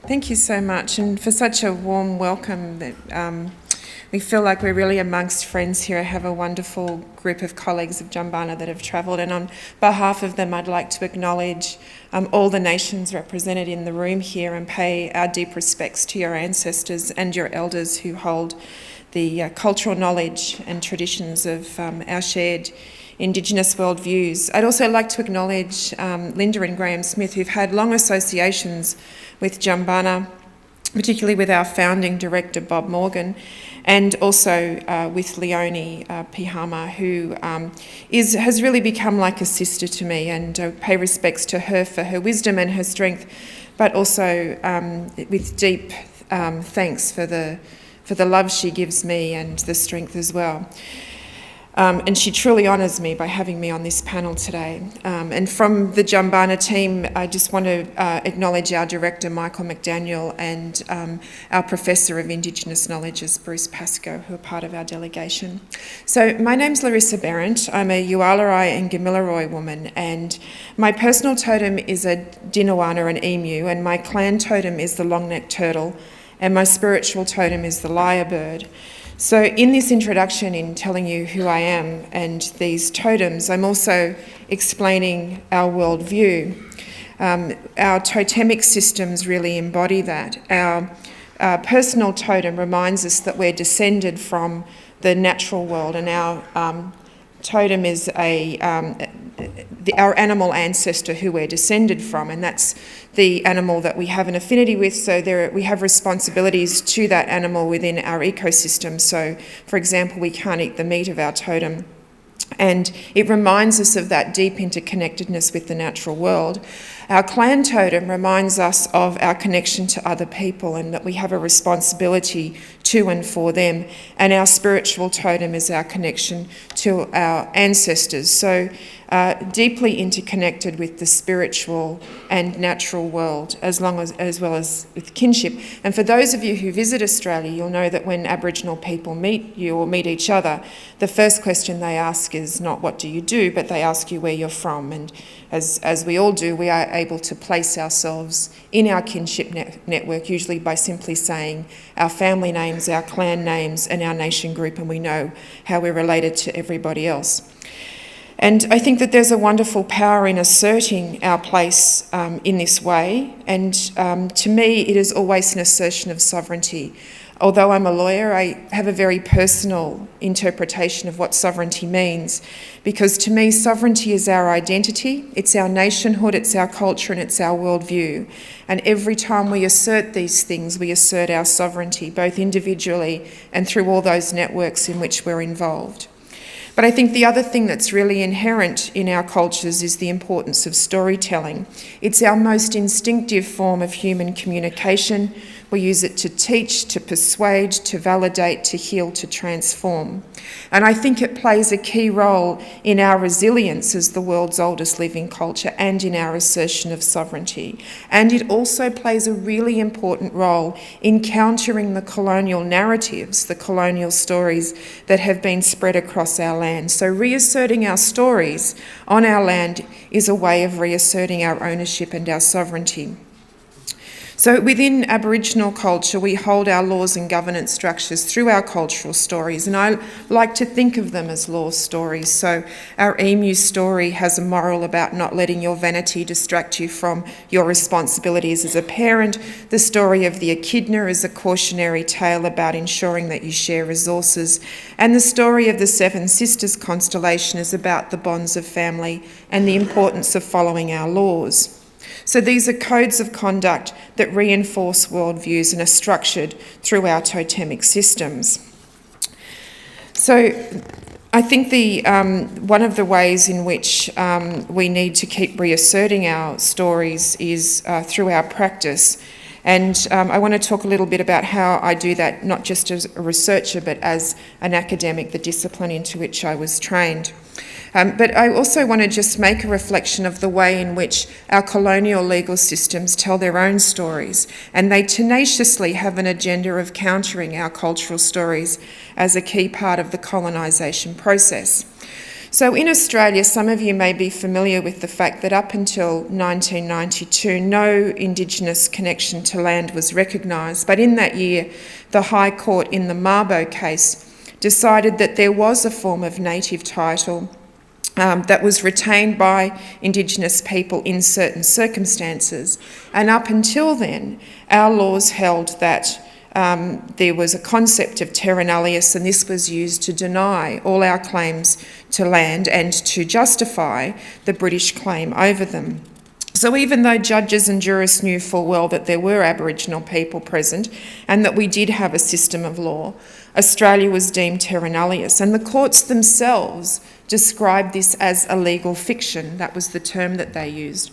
Thank you so much, and for such a warm welcome. We feel like we're really amongst friends here. I have a wonderful group of colleagues of Jumbunna that have travelled, and on behalf of them I'd like to acknowledge all the nations represented in the room here and pay our deep respects to your ancestors and your elders who hold the cultural knowledge and traditions of our shared Indigenous worldviews. I'd also like to acknowledge Linda and Graham Smith, who've had long associations with Jumbunna, particularly with our founding director Bob Morgan, and also with Leonie Pihama, who has really become like a sister to me, and pay respects to her for her wisdom and her strength, but also with deep thanks for the love she gives me and the strength as well. And she truly honours me by having me on this panel today. And from the Jumbunna team, I just want to acknowledge our director, Michael McDaniel, and our Professor of Indigenous Knowledges, Bruce Pascoe, who are part of our delegation. So my name's Larissa Berendt. I'm a Yuwalarai and Gamilaroi woman, and my personal totem is a Dinawana, an emu, and my clan totem is the long-necked turtle, and my spiritual totem is the lyrebird. So in this introduction, in telling you who I am and these totems, I'm also explaining our worldview. Our totemic systems really embody that. Our personal totem reminds us that we're descended from the natural world, and our totem is our animal ancestor who we're descended from, and that's the animal that we have an affinity with, so we have responsibilities to that animal within our ecosystem. So, for example, we can't eat the meat of our totem, and it reminds us of that deep interconnectedness with the natural world. Our clan totem reminds us of our connection to other people and that we have a responsibility to and for them, and our spiritual totem is our connection to our ancestors. So deeply interconnected with the spiritual and natural world, as well as with kinship. And for those of you who visit Australia, you'll know that when Aboriginal people meet you or meet each other, the first question they ask is not what do you do, but they ask you where you're from. And as we all do, we are able to place ourselves in our kinship network, usually by simply saying our family names, our clan names, and our nation group, and we know how we're related to everybody else. And I think that there's a wonderful power in asserting our place in this way, and to me it is always an assertion of sovereignty. Although I'm a lawyer, I have a very personal interpretation of what sovereignty means, because to me sovereignty is our identity, it's our nationhood, it's our culture, and it's our worldview. And every time we assert these things, we assert our sovereignty, both individually and through all those networks in which we're involved. But I think the other thing that's really inherent in our cultures is the importance of storytelling. It's our most instinctive form of human communication. We use it to teach, to persuade, to validate, to heal, to transform. And I think it plays a key role in our resilience as the world's oldest living culture and in our assertion of sovereignty. And it also plays a really important role in countering the colonial narratives, the colonial stories that have been spread across our land. So reasserting our stories on our land is a way of reasserting our ownership and our sovereignty. So within Aboriginal culture, we hold our laws and governance structures through our cultural stories, and I like to think of them as law stories. So our emu story has a moral about not letting your vanity distract you from your responsibilities as a parent. The story of the echidna is a cautionary tale about ensuring that you share resources. And the story of the Seven Sisters constellation is about the bonds of family and the importance of following our laws. So these are codes of conduct that reinforce worldviews and are structured through our totemic systems. So I think one of the ways in which we need to keep reasserting our stories is through our practice. And I want to talk a little bit about how I do that, not just as a researcher, but as an academic, the discipline into which I was trained. But I also want to just make a reflection of the way in which our colonial legal systems tell their own stories, and they tenaciously have an agenda of countering our cultural stories as a key part of the colonisation process. So in Australia, some of you may be familiar with the fact that up until 1992, no Indigenous connection to land was recognised. But in that year, the High Court in the Mabo case decided that there was a form of native title that was retained by Indigenous people in certain circumstances. And up until then, our laws held that there was a concept of terra nullius, and this was used to deny all our claims to land and to justify the British claim over them. So even though judges and jurists knew full well that there were Aboriginal people present and that we did have a system of law, Australia was deemed terra nullius, and the courts themselves described this as a legal fiction. That was the term that they used.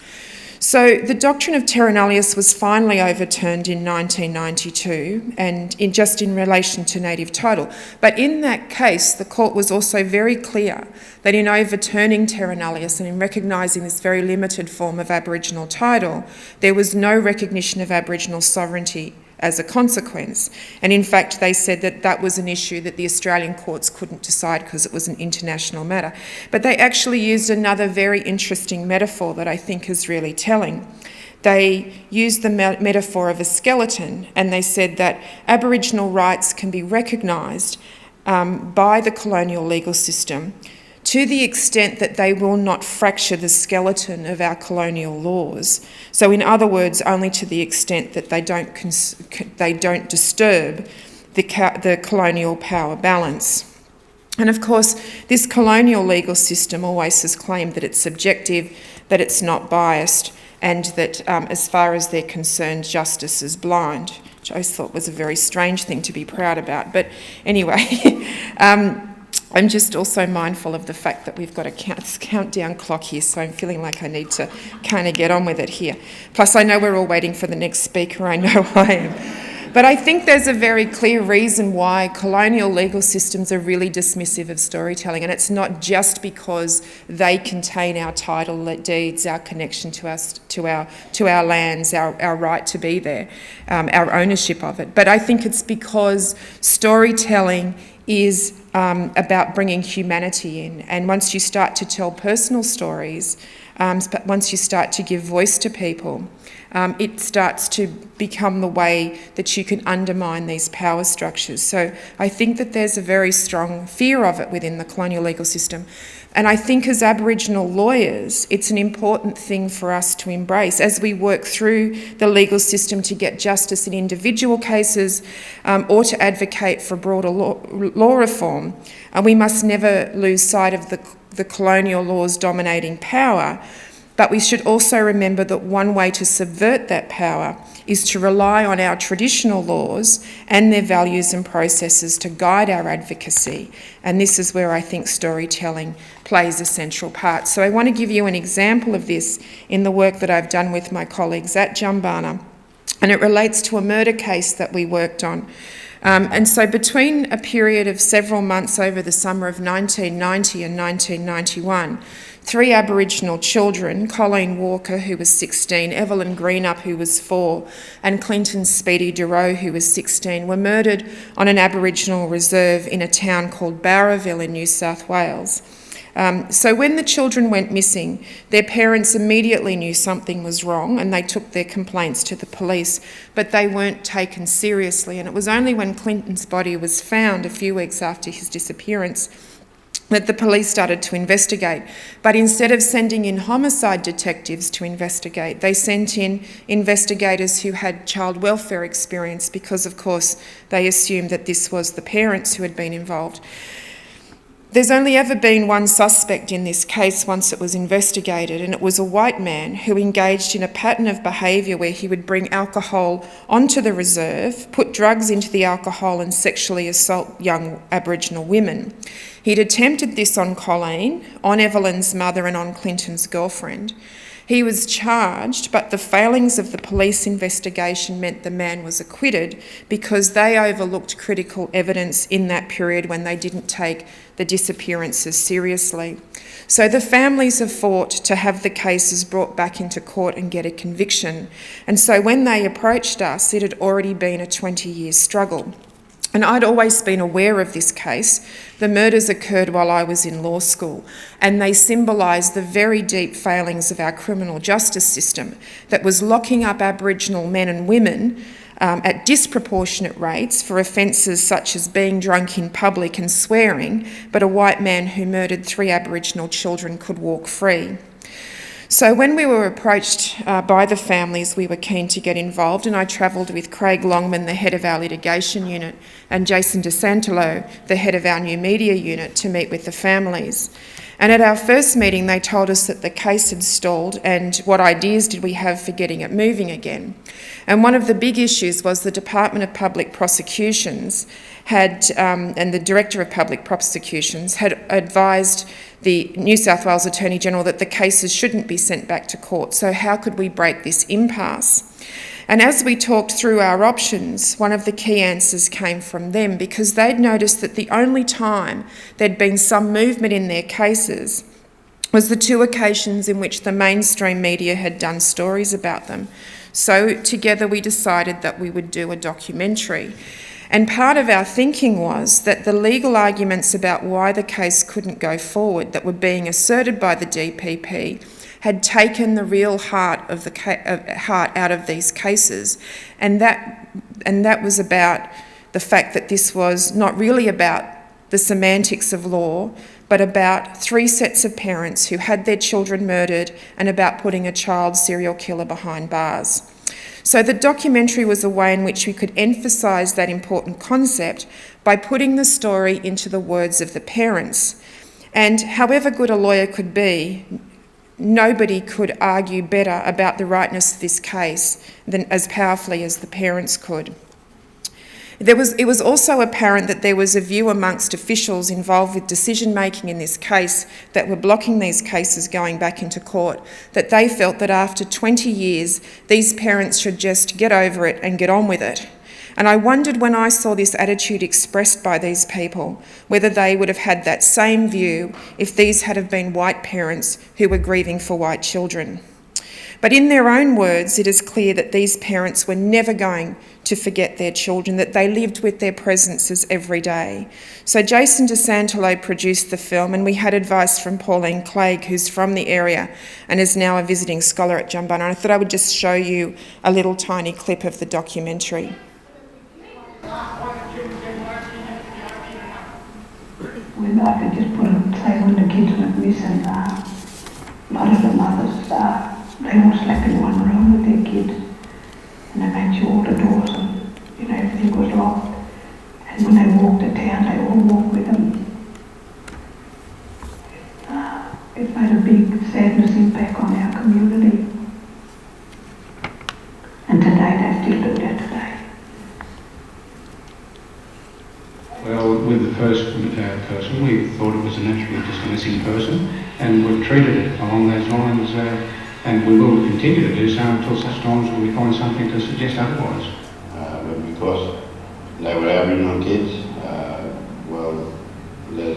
So the doctrine of terra nullius was finally overturned in 1992, and just in relation to native title. But in that case, the court was also very clear that in overturning terra nullius and in recognising this very limited form of Aboriginal title, there was no recognition of Aboriginal sovereignty as a consequence. And in fact, they said that that was an issue that the Australian courts couldn't decide because it was an international matter. But they actually used another very interesting metaphor that I think is really telling. They used the metaphor of a skeleton, and they said that Aboriginal rights can be recognised by the colonial legal system to the extent that they will not fracture the skeleton of our colonial laws. So in other words, only to the extent that they don't disturb the colonial power balance. And of course, this colonial legal system always has claimed that it's subjective, that it's not biased, and that as far as they're concerned, justice is blind, which I always thought was a very strange thing to be proud about. But anyway, I'm just also mindful of the fact that we've got a countdown clock here, so I'm feeling like I need to kind of get on with it here. Plus, I know we're all waiting for the next speaker. I know I am. But I think there's a very clear reason why colonial legal systems are really dismissive of storytelling, and it's not just because they contain our title deeds, our connection to our lands, our right to be there, our ownership of it. But I think it's because storytelling is about bringing humanity in. And once you start to tell personal stories, but once you start to give voice to people, it starts to become the way that you can undermine these power structures. So I think that there's a very strong fear of it within the colonial legal system. And I think as Aboriginal lawyers, it's an important thing for us to embrace as we work through the legal system to get justice in individual cases or to advocate for broader law reform. We must never lose sight of the colonial law's dominating power, but we should also remember that one way to subvert that power is to rely on our traditional laws and their values and processes to guide our advocacy. And this is where I think storytelling plays a central part. So I want to give you an example of this in the work that I've done with my colleagues at Jumbunna, and it relates to a murder case that we worked on. And so between a period of several months over the summer of 1990 and 1991, 3 Aboriginal children, Colleen Walker, who was 16, Evelyn Greenup, who was 4, and Clinton Speedy Duro, who was 16, were murdered on an Aboriginal reserve in a town called Bowraville in New South Wales. So when the children went missing, their parents immediately knew something was wrong and they took their complaints to the police, but they weren't taken seriously. And it was only when Clinton's body was found a few weeks after his disappearance that the police started to investigate. But instead of sending in homicide detectives to investigate, they sent in investigators who had child welfare experience because, of course, they assumed that this was the parents who had been involved. There's only ever been one suspect in this case once it was investigated, and it was a white man who engaged in a pattern of behaviour where he would bring alcohol onto the reserve, put drugs into the alcohol and sexually assault young Aboriginal women. He'd attempted this on Colleen, on Evelyn's mother and on Clinton's girlfriend. He was charged, but the failings of the police investigation meant the man was acquitted because they overlooked critical evidence in that period when they didn't take the disappearances seriously. So the families have fought to have the cases brought back into court and get a conviction. And so when they approached us, it had already been a 20-year struggle. And I'd always been aware of this case. The murders occurred while I was in law school, and they symbolise the very deep failings of our criminal justice system that was locking up Aboriginal men and women at disproportionate rates for offences such as being drunk in public and swearing, but a white man who murdered 3 Aboriginal children could walk free. So when we were approached by the families, we were keen to get involved, and I travelled with Craig Longman, the head of our litigation unit, and Jason DeSantolo, the head of our new media unit, to meet with the families. And at our first meeting, they told us that the case had stalled and what ideas did we have for getting it moving again. And one of the big issues was the Department of Public Prosecutions and the Director of Public Prosecutions had advised the New South Wales Attorney General that the cases shouldn't be sent back to court. So how could we break this impasse? And as we talked through our options, one of the key answers came from them, because they'd noticed that the only time there'd been some movement in their cases was the 2 occasions in which the mainstream media had done stories about them. So together we decided that we would do a documentary. And part of our thinking was that the legal arguments about why the case couldn't go forward that were being asserted by the DPP had taken the real heart out of these cases, and that was about the fact that this was not really about the semantics of law, but about 3 sets of parents who had their children murdered and about putting a child serial killer behind bars. So the documentary was a way in which we could emphasise that important concept by putting the story into the words of the parents. And however good a lawyer could be, nobody could argue better about the rightness of this case than as powerfully as the parents could. It was also apparent that there was a view amongst officials involved with decision-making in this case that were blocking these cases going back into court, that they felt that after 20 years, these parents should just get over it and get on with it. And I wondered when I saw this attitude expressed by these people, whether they would have had that same view if these had have been white parents who were grieving for white children. But in their own words, it is clear that these parents were never going to forget their children, that they lived with their presences every day. So Jason DeSantolo produced the film, and we had advice from Pauline Clegg, who's from the area and is now a visiting scholar at Jumbunna. And I thought I would just show you a little tiny clip of the documentary. When I could just say when the kids went missing, a lot of the mothers, they all slept in one room with their kids, and they made sure all the doors and everything was locked. And when they walked to town, they all walked with them. It made a big sadness impact on our community. And today they still do that today. Well, with the first person, we thought it was a naturally just a missing person, and we've treated it along those lines, and we will continue to do so until such times when we find something to suggest otherwise. Because they were Aboriginal kids, they're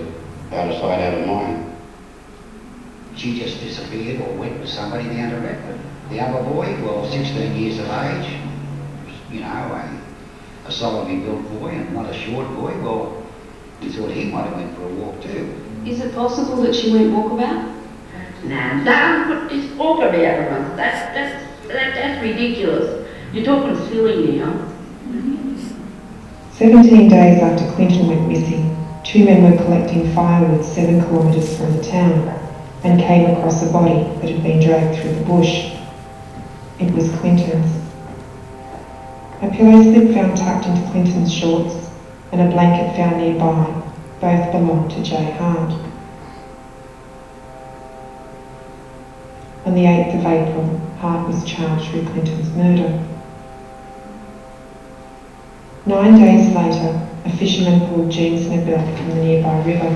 out of sight, out of mind. She just disappeared or went with somebody down to Redford. The other boy, 16 years of age, a solidly built boy and not a short boy, we thought he might have went for a walk too. Is it possible that she went walkabout? Nah, don't put this walkabout on. That's ridiculous. You're talking silly now. 17 days after Clinton went missing, 2 men were collecting firewood 7 kilometres from the town and came across a body that had been dragged through the bush. It was Clinton's. A pillow slip found tucked into Clinton's shorts and a blanket found nearby both belonged to Jay Hart. On the 8th of April, Hart was charged with Clinton's murder. 9 days later, a fisherman pulled Jean Snebel from the nearby river.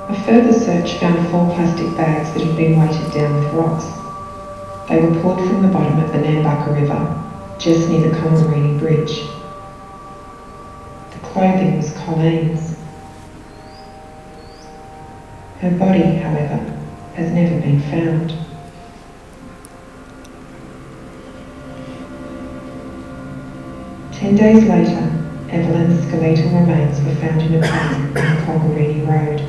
A further search found 4 plastic bags that had been weighted down with rocks. They were pulled from the bottom of the Nambucca River, just near the Comarini Bridge. The clothing was Colleen's. Her body, however, has never been found. 10 days later, Evelyn's skeletal remains were found in a pan on Colgareedy Road.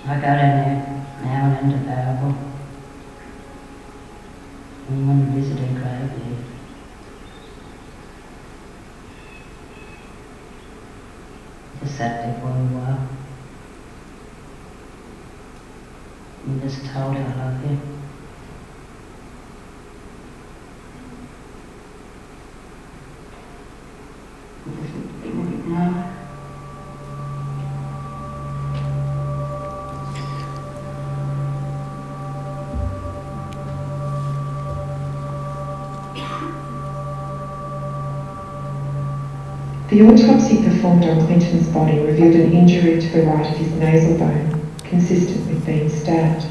I go down there now and into Barrable. And when you visit a grave there, just sat there for a while. And just told her I love you. No. The autopsy performed on Clinton's body revealed an injury to the right of his nasal bone, consistent with being stabbed.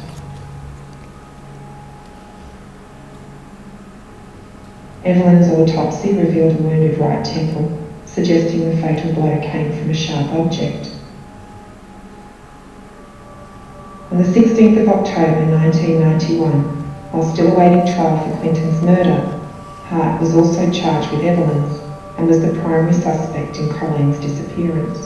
Evelyn's autopsy revealed a wounded right temple, suggesting the fatal blow came from a sharp object. On the 16th of October 1991, while still awaiting trial for Clinton's murder, Hart was also charged with Evelyn's and was the primary suspect in Colleen's disappearance.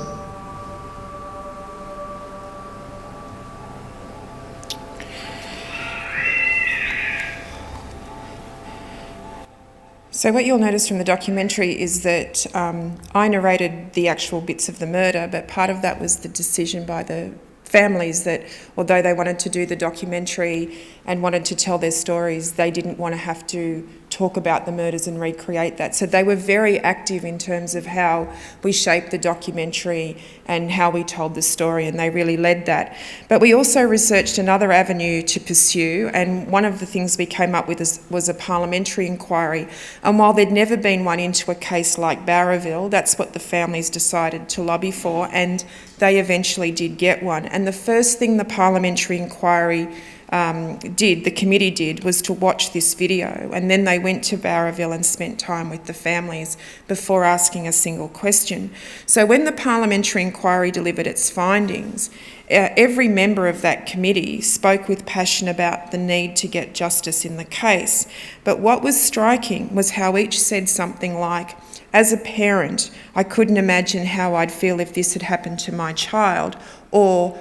So what you'll notice from the documentary is that I narrated the actual bits of the murder, but part of that was the decision by the families that although they wanted to do the documentary and wanted to tell their stories, they didn't want to have to talk about the murders and recreate that. So they were very active in terms of how we shaped the documentary and how we told the story, and they really led that. But we also researched another avenue to pursue, and one of the things we came up with was a parliamentary inquiry. And while there'd never been one into a case like Barraville, that's what the families decided to lobby for, and they eventually did get one. And the first thing the parliamentary inquiry the committee did, was to watch this video, and then they went to Barraville and spent time with the families before asking a single question. So when the parliamentary inquiry delivered its findings, every member of that committee spoke with passion about the need to get justice in the case. But what was striking was how each said something like, "As a parent, I couldn't imagine how I'd feel if this had happened to my child," or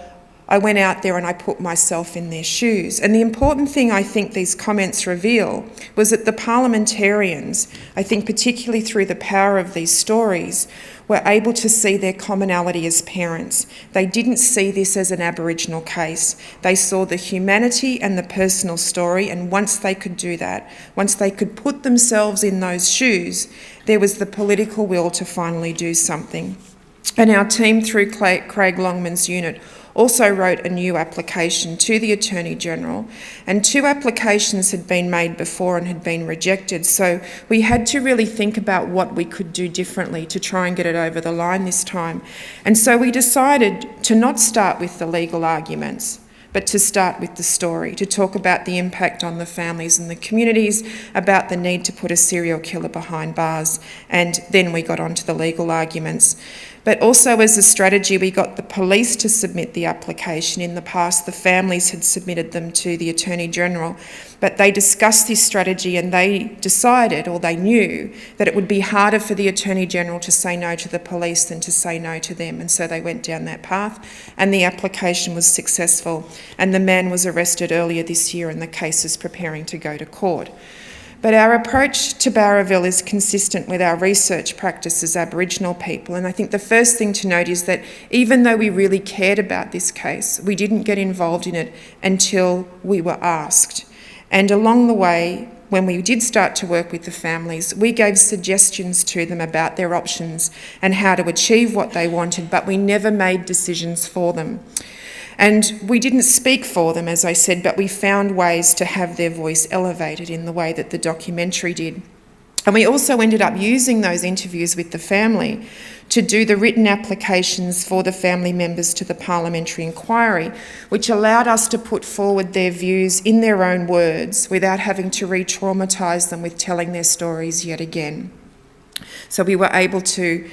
"I went out there and I put myself in their shoes." And the important thing I think these comments reveal was that the parliamentarians, I think particularly through the power of these stories, were able to see their commonality as parents. They didn't see this as an Aboriginal case. They saw the humanity and the personal story, and once they could do that, once they could put themselves in those shoes, there was the political will to finally do something. And our team, through Craig Longman's unit, also wrote a new application to the Attorney-General, and 2 applications had been made before and had been rejected. So we had to really think about what we could do differently to try and get it over the line this time. And so we decided to not start with the legal arguments, but to start with the story, to talk about the impact on the families and the communities, about the need to put a serial killer behind bars, and then we got on to the legal arguments. But also as a strategy, we got the police to submit the application. In the past, the families had submitted them to the Attorney-General, but they discussed this strategy and they decided, or they knew, that it would be harder for the Attorney-General to say no to the police than to say no to them, and so they went down that path, and the application was successful, and the man was arrested earlier this year and the case is preparing to go to court. But our approach to Barraville is consistent with our research practice as Aboriginal people, and I think the first thing to note is that even though we really cared about this case, we didn't get involved in it until we were asked. And along the way, when we did start to work with the families, we gave suggestions to them about their options and how to achieve what they wanted, but we never made decisions for them. And we didn't speak for them, as I said, but we found ways to have their voice elevated in the way that the documentary did. And we also ended up using those interviews with the family to do the written applications for the family members to the parliamentary inquiry, which allowed us to put forward their views in their own words without having to re-traumatise them with telling their stories yet again. So we were able to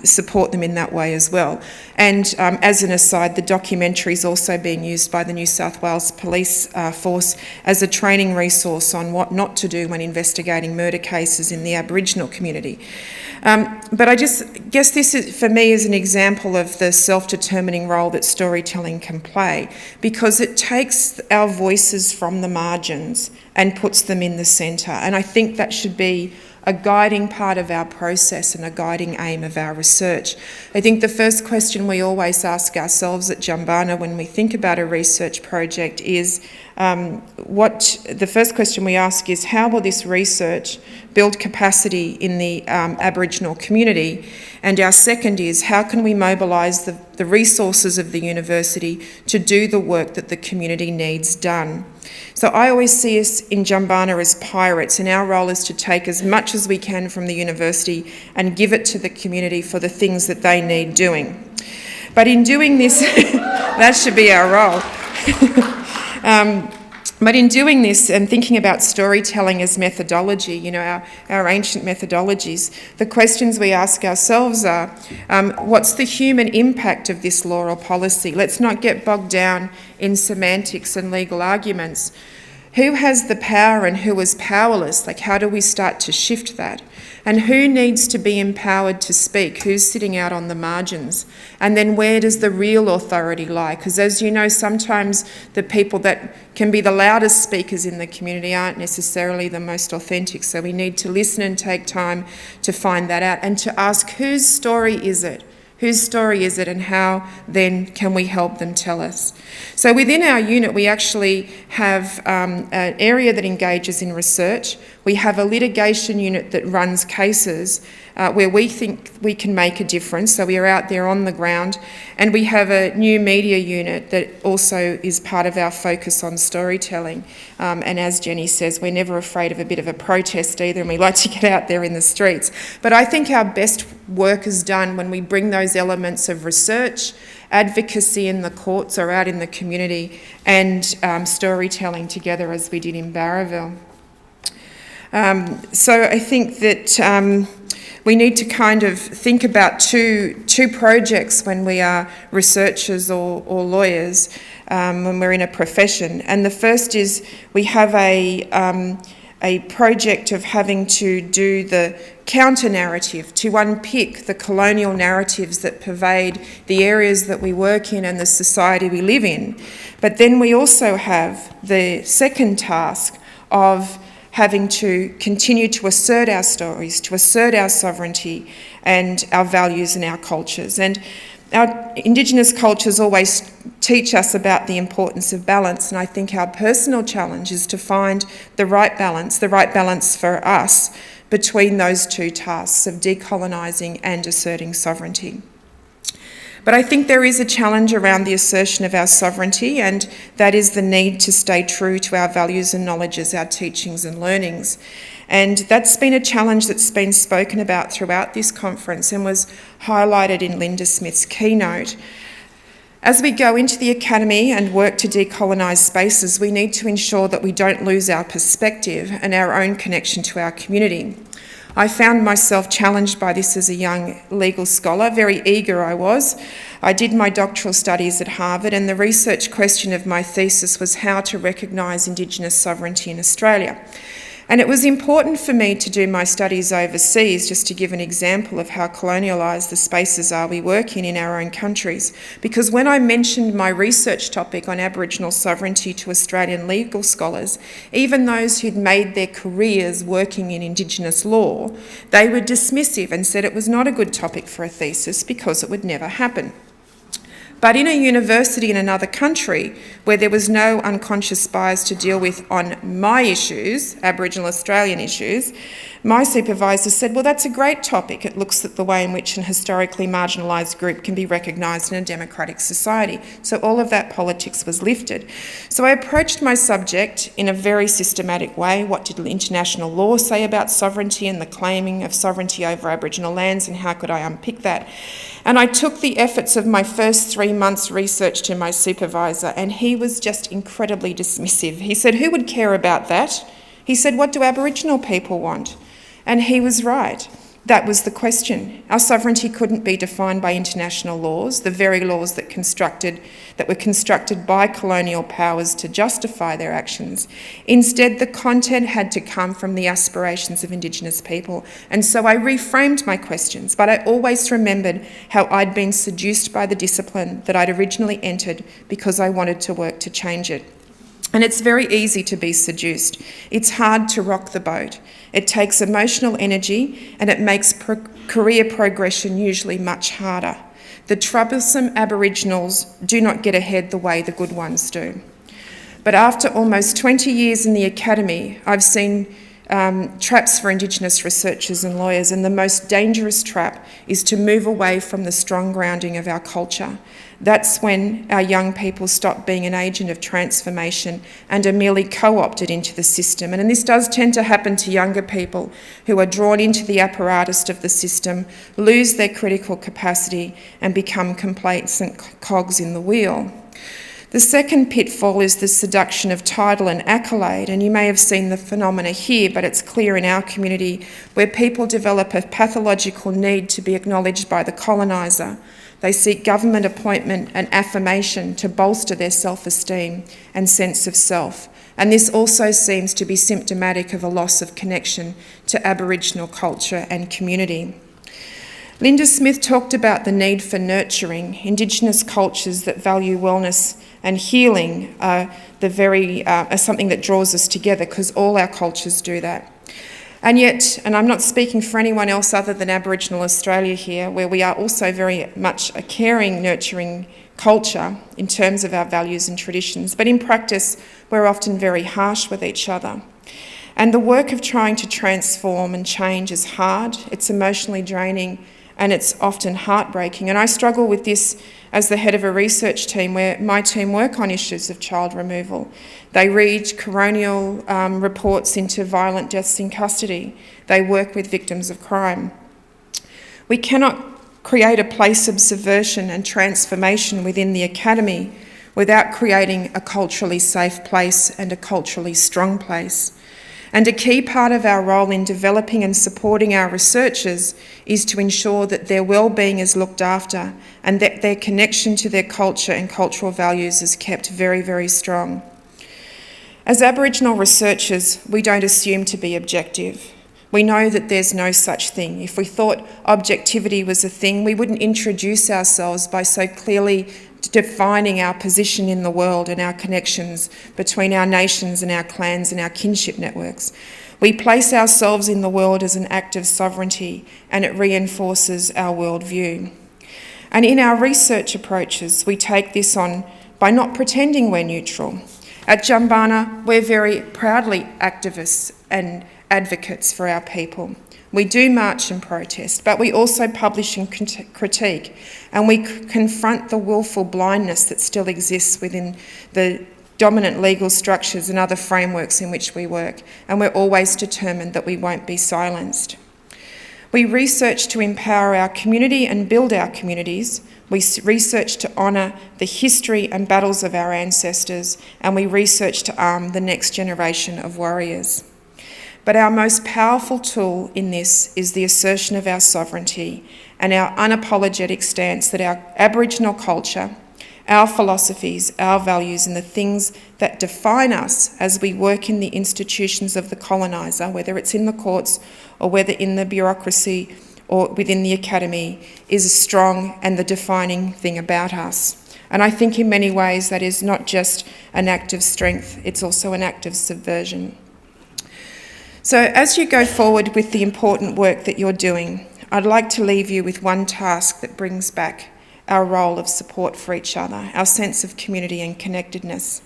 support them in that way as well. And as an aside, the documentary is also being used by the New South Wales Police Force as a training resource on what not to do when investigating murder cases in the Aboriginal community. But I just guess this is, for me, is an example of the self-determining role that storytelling can play, because it takes our voices from the margins and puts them in the centre. And I think that should be a guiding part of our process and a guiding aim of our research. I think the first question we always ask ourselves at Jumbunna when we think about a research project is, the first question we ask is, how will this research build capacity in the Aboriginal community? And our second is, how can we mobilise the resources of the university to do the work that the community needs done? So I always see us in Jumbunna as pirates, and our role is to take as much as we can from the university and give it to the community for the things that they need doing. But in doing this, that should be our role. But in doing this and thinking about storytelling as methodology, you know, our ancient methodologies, the questions we ask ourselves are, what's the human impact of this law or policy? Let's not get bogged down in semantics and legal arguments. Who has the power and who is powerless? Like, how do we start to shift that? And who needs to be empowered to speak? Who's sitting out on the margins? And then where does the real authority lie? Because as you know, sometimes the people that can be the loudest speakers in the community aren't necessarily the most authentic. So we need to listen and take time to find that out and to ask, whose story is it? Whose story is it, and how then can we help them tell us? So within our unit, we actually have an area that engages in research. We have a litigation unit that runs cases where we think we can make a difference. So we are out there on the ground. And we have a new media unit that also is part of our focus on storytelling. And as Jenny says, we're never afraid of a bit of a protest either, and we like to get out there in the streets. But I think our best work is done when we bring those elements of research, advocacy in the courts or out in the community, and storytelling together, as we did in Barraville. So I think that we need to kind of think about two projects when we are researchers or lawyers, when we're in a profession. And the first is we have a project of having to do the counter-narrative, to unpick the colonial narratives that pervade the areas that we work in and the society we live in. But then we also have the second task of having to continue to assert our stories, to assert our sovereignty and our values and our cultures. And our Indigenous cultures always teach us about the importance of balance, and I think our personal challenge is to find the right balance for us between those two tasks of decolonising and asserting sovereignty. But I think there is a challenge around the assertion of our sovereignty, and that is the need to stay true to our values and knowledges, our teachings and learnings. And that's been a challenge that's been spoken about throughout this conference and was highlighted in Linda Smith's keynote. As we go into the academy and work to decolonise spaces, we need to ensure that we don't lose our perspective and our own connection to our community. I found myself challenged by this as a young legal scholar. Very eager I was. I did my doctoral studies at Harvard, and the research question of my thesis was how to recognise Indigenous sovereignty in Australia. And it was important for me to do my studies overseas, just to give an example of how colonialised the spaces are we work in our own countries. Because when I mentioned my research topic on Aboriginal sovereignty to Australian legal scholars, even those who'd made their careers working in Indigenous law, they were dismissive and said it was not a good topic for a thesis because it would never happen. But in a university in another country where there was no unconscious bias to deal with on my issues, Aboriginal Australian issues, my supervisor said, well, that's a great topic. It looks at the way in which an historically marginalised group can be recognised in a democratic society. So all of that politics was lifted. So I approached my subject in a very systematic way. What did international law say about sovereignty and the claiming of sovereignty over Aboriginal lands, and how could I unpick that? And I took the efforts of my first 3 months research to my supervisor, and he was just incredibly dismissive. He said, who would care about that? He said, what do Aboriginal people want? And he was right. That was the question. Our sovereignty couldn't be defined by international laws, the very laws that were constructed by colonial powers to justify their actions. Instead, the content had to come from the aspirations of Indigenous people. And so I reframed my questions, but I always remembered how I'd been seduced by the discipline that I'd originally entered because I wanted to work to change it. And it's very easy to be seduced. It's hard to rock the boat. It takes emotional energy and it makes career progression usually much harder. The troublesome Aboriginals do not get ahead the way the good ones do. But after almost 20 years in the academy, I've seen traps for Indigenous researchers and lawyers, and the most dangerous trap is to move away from the strong grounding of our culture. That's when our young people stop being an agent of transformation and are merely co-opted into the system. And this does tend to happen to younger people who are drawn into the apparatus of the system, lose their critical capacity and become complacent cogs in the wheel. The second pitfall is the seduction of title and accolade, and you may have seen the phenomena here, but it's clear in our community where people develop a pathological need to be acknowledged by the coloniser. They seek government appointment and affirmation to bolster their self-esteem and sense of self. And this also seems to be symptomatic of a loss of connection to Aboriginal culture and community. Linda Smith talked about the need for nurturing. Indigenous cultures that value wellness and healing are something that draws us together, because all our cultures do that. And yet, and I'm not speaking for anyone else other than Aboriginal Australia here, where we are also very much a caring, nurturing culture in terms of our values and traditions, but in practice, we're often very harsh with each other. And the work of trying to transform and change is hard, it's emotionally draining, and it's often heartbreaking. And I struggle with this as the head of a research team where my team work on issues of child removal. They read coronial reports into violent deaths in custody. They work with victims of crime. We cannot create a place of subversion and transformation within the academy without creating a culturally safe place and a culturally strong place. And a key part of our role in developing and supporting our researchers is to ensure that their well-being is looked after and that their connection to their culture and cultural values is kept very, very strong. As Aboriginal researchers, we don't assume to be objective. We know that there's no such thing. If we thought objectivity was a thing, we wouldn't introduce ourselves by so clearly defining our position in the world and our connections between our nations and our clans and our kinship networks. We place ourselves in the world as an act of sovereignty, and it reinforces our worldview. And in our research approaches, we take this on by not pretending we're neutral. At Jumbunna, we're very proudly activists and advocates for our people. We do march and protest, but we also publish and critique, and we confront the willful blindness that still exists within the dominant legal structures and other frameworks in which we work, and we're always determined that we won't be silenced. We research to empower our community and build our communities. We research to honour the history and battles of our ancestors, and we research to arm the next generation of warriors. But our most powerful tool in this is the assertion of our sovereignty and our unapologetic stance that our Aboriginal culture, our philosophies, our values, and the things that define us as we work in the institutions of the coloniser, whether it's in the courts or whether in the bureaucracy or within the academy, is strong and the defining thing about us. And I think in many ways that is not just an act of strength, it's also an act of subversion. So as you go forward with the important work that you're doing, I'd like to leave you with one task that brings back our role of support for each other, our sense of community and connectedness.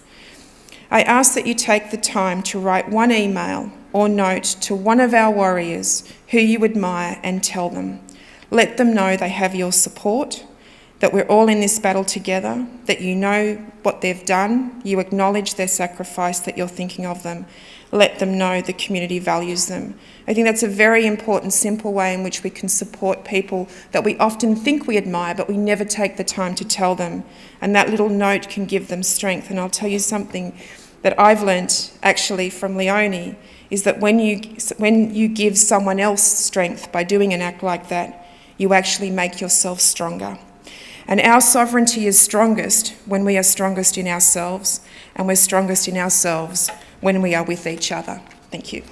I ask that you take the time to write one email or note to one of our warriors who you admire and tell them. Let them know they have your support, that we're all in this battle together, that you know what they've done, you acknowledge their sacrifice, that you're thinking of them. Let them know the community values them. I think that's a very important, simple way in which we can support people that we often think we admire, but we never take the time to tell them. And that little note can give them strength. And I'll tell you something, that I've learnt actually from Leonie is that when you give someone else strength by doing an act like that, you actually make yourself stronger. And our sovereignty is strongest when we are strongest in ourselves, and we're strongest in ourselves when we are with each other. Thank you.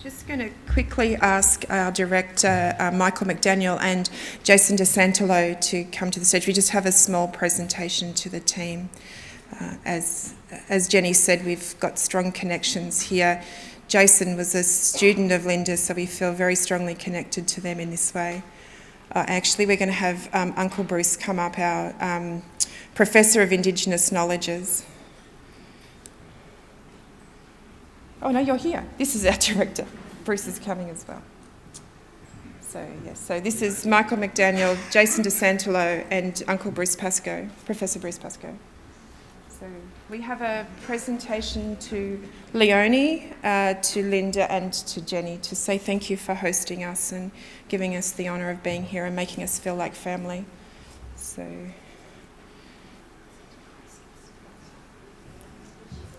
Just going to quickly ask our director, Michael McDaniel, and Jason DeSantolo to come to the stage. We just have a small presentation to the team. As Jenny said, we've got strong connections here. Jason was a student of Linda, so we feel very strongly connected to them in this way. Actually, we're going to have Uncle Bruce come up, our Professor of Indigenous Knowledges. Oh no, you're here. This is our director. Bruce is coming as well. So yes, so this is Michael McDaniel, Jason DeSantolo, and Uncle Bruce Pascoe, Professor Bruce Pascoe. So we have a presentation to Leonie, to Linda, and to Jenny to say thank you for hosting us and giving us the honour of being here and making us feel like family. So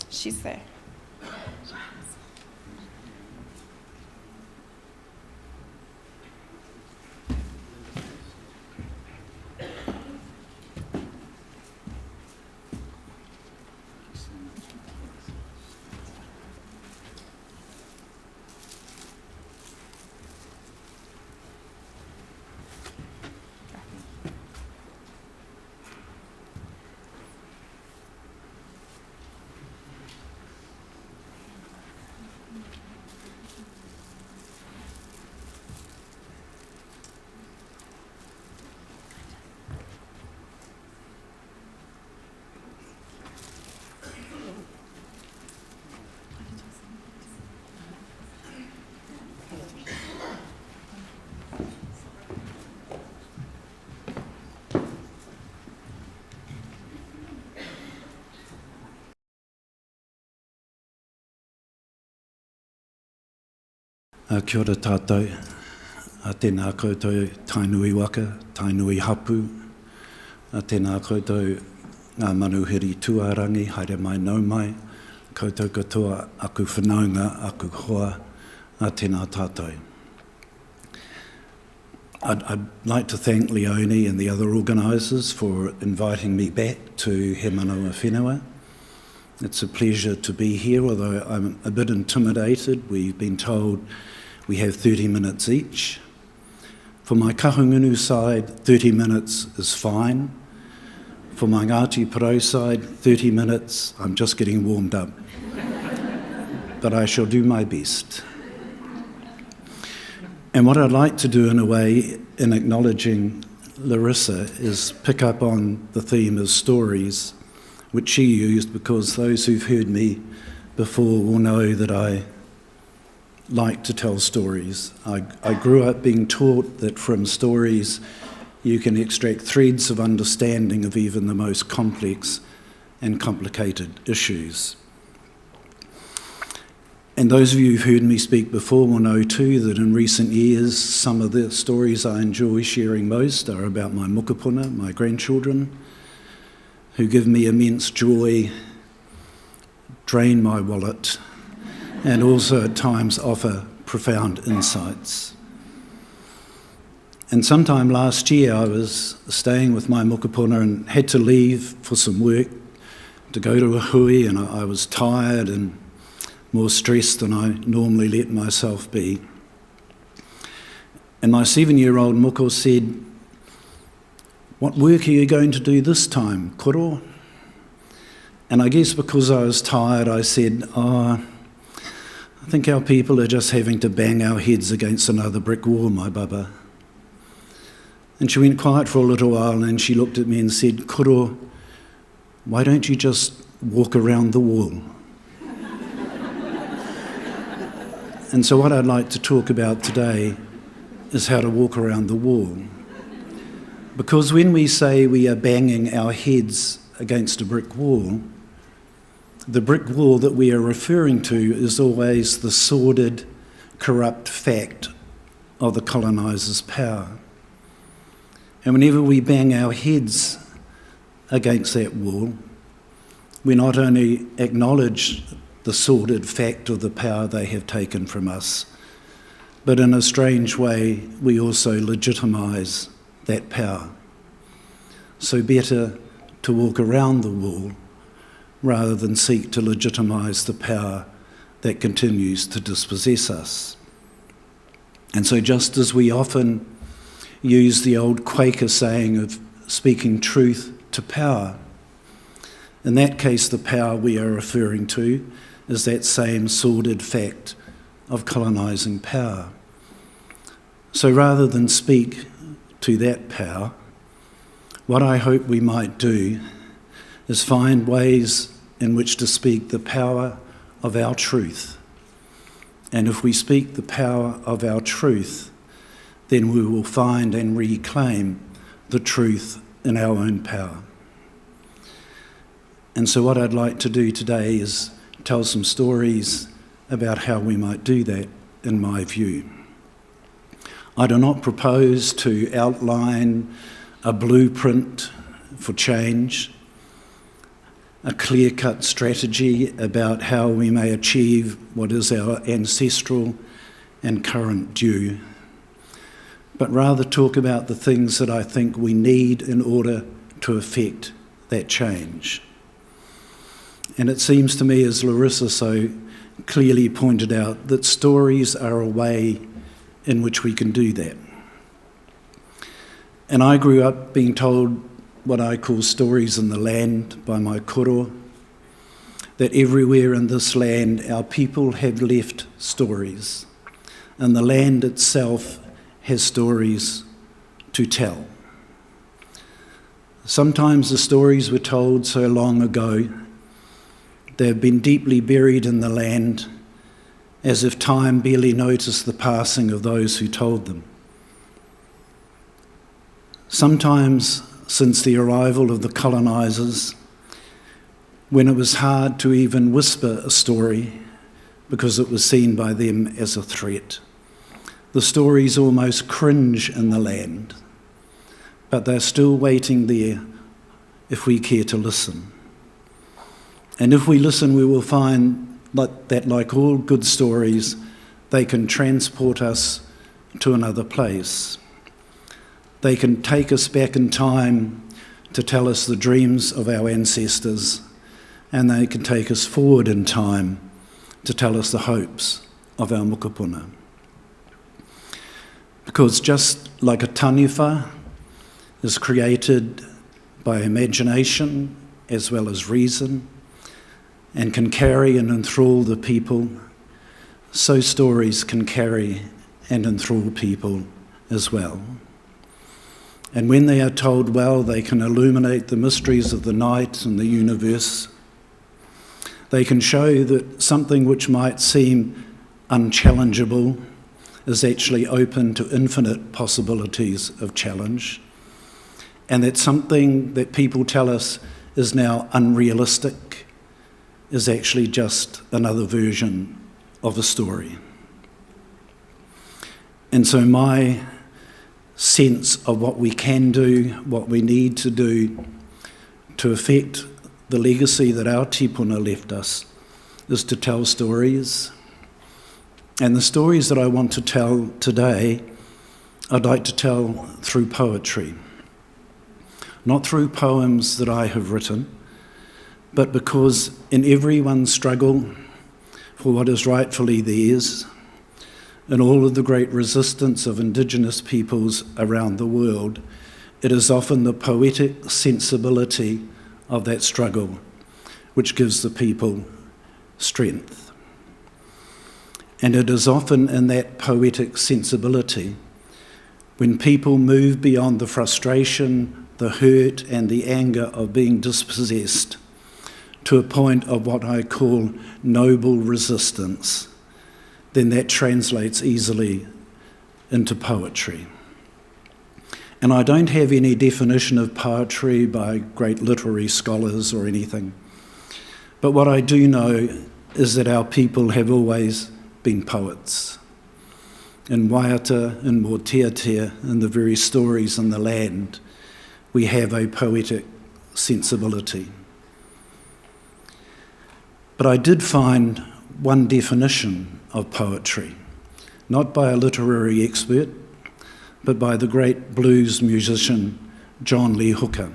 she's there. Kia ora tātou, a tēnā koutou tainui waka, tainui hapu, a tēnā koutou ngā manuhiri tuarangi, haere mai nau mai, koutou katoa aku whanaunga, aku hoa, a tēnā tātou. I'd like to thank Leonie and the other organisers for inviting me back to He Manawa Whenua. It's a pleasure to be here, although I'm a bit intimidated. We've been told we have 30 minutes each. For my kahungunu side, 30 minutes is fine. For my Ngāti Porou side, 30 minutes, I'm just getting warmed up. But I shall do my best. And what I'd like to do in a way, in acknowledging Larissa, is pick up on the theme of stories, which she used, because those who've heard me before will know that I like to tell stories. I grew up being taught that from stories you can extract threads of understanding of even the most complex and complicated issues. And those of you who've heard me speak before will know too that in recent years some of the stories I enjoy sharing most are about my mokopuna, my grandchildren, who give me immense joy, drain my wallet, and also at times offer profound insights. And sometime last year I was staying with my mokopuna and had to leave for some work to go to a hui, and I was tired and more stressed than I normally let myself be. And my 7-year-old moko said, "What work are you going to do this time, koro?" And I guess because I was tired, I said, I think our people are just having to bang our heads against another brick wall, my baba. And she went quiet for a little while and she looked at me and said, "Koro, why don't you just walk around the wall?" And so what I'd like to talk about today is how to walk around the wall. Because when we say we are banging our heads against a brick wall, the brick wall that we are referring to is always the sordid, corrupt fact of the coloniser's power. And whenever we bang our heads against that wall, we not only acknowledge the sordid fact of the power they have taken from us, but in a strange way, we also legitimise that power. So better to walk around the wall rather than seek to legitimise the power that continues to dispossess us. And so just as we often use the old Quaker saying of speaking truth to power, in that case the power we are referring to is that same sordid fact of colonising power. So rather than speak to that power, what I hope we might do is find ways in which to speak the power of our truth. And if we speak the power of our truth, then we will find and reclaim the truth in our own power. And so what I'd like to do today is tell some stories about how we might do that, in my view. I do not propose to outline a blueprint for change, a clear-cut strategy about how we may achieve what is our ancestral and current due, but rather talk about the things that I think we need in order to effect that change. And it seems to me, as Larissa so clearly pointed out, that stories are a way in which we can do that. And I grew up being told what I call stories in the land by my koro, that everywhere in this land our people have left stories, and the land itself has stories to tell. Sometimes the stories were told so long ago they have been deeply buried in the land, as if time barely noticed the passing of those who told them. Sometimes, since the arrival of the colonisers, when it was hard to even whisper a story because it was seen by them as a threat, the stories almost cringe in the land, but they're still waiting there if we care to listen. And if we listen, we will find that, like all good stories, they can transport us to another place. They can take us back in time to tell us the dreams of our ancestors, and they can take us forward in time to tell us the hopes of our mokopuna. Because just like a taniwha is created by imagination as well as reason, and can carry and enthrall the people, so stories can carry and enthrall people as well. And when they are told well, they can illuminate the mysteries of the night and the universe. They can show that something which might seem unchallengeable is actually open to infinite possibilities of challenge, and that something that people tell us is now unrealistic is actually just another version of a story. And so my sense of what we can do, what we need to do to affect the legacy that our tipuna left us is to tell stories. And the stories that I want to tell today, I'd like to tell through poetry. Not through poems that I have written, but because in everyone's struggle for what is rightfully theirs, in all of the great resistance of Indigenous peoples around the world, it is often the poetic sensibility of that struggle which gives the people strength. And it is often in that poetic sensibility when people move beyond the frustration, the hurt and the anger of being dispossessed to a point of what I call noble resistance, then that translates easily into poetry. And I don't have any definition of poetry by great literary scholars or anything. But what I do know is that our people have always been poets. In Waiata, in Mōteatea, in the very stories in the land, we have a poetic sensibility. But I did find one definition of poetry, not by a literary expert, but by the great blues musician John Lee Hooker,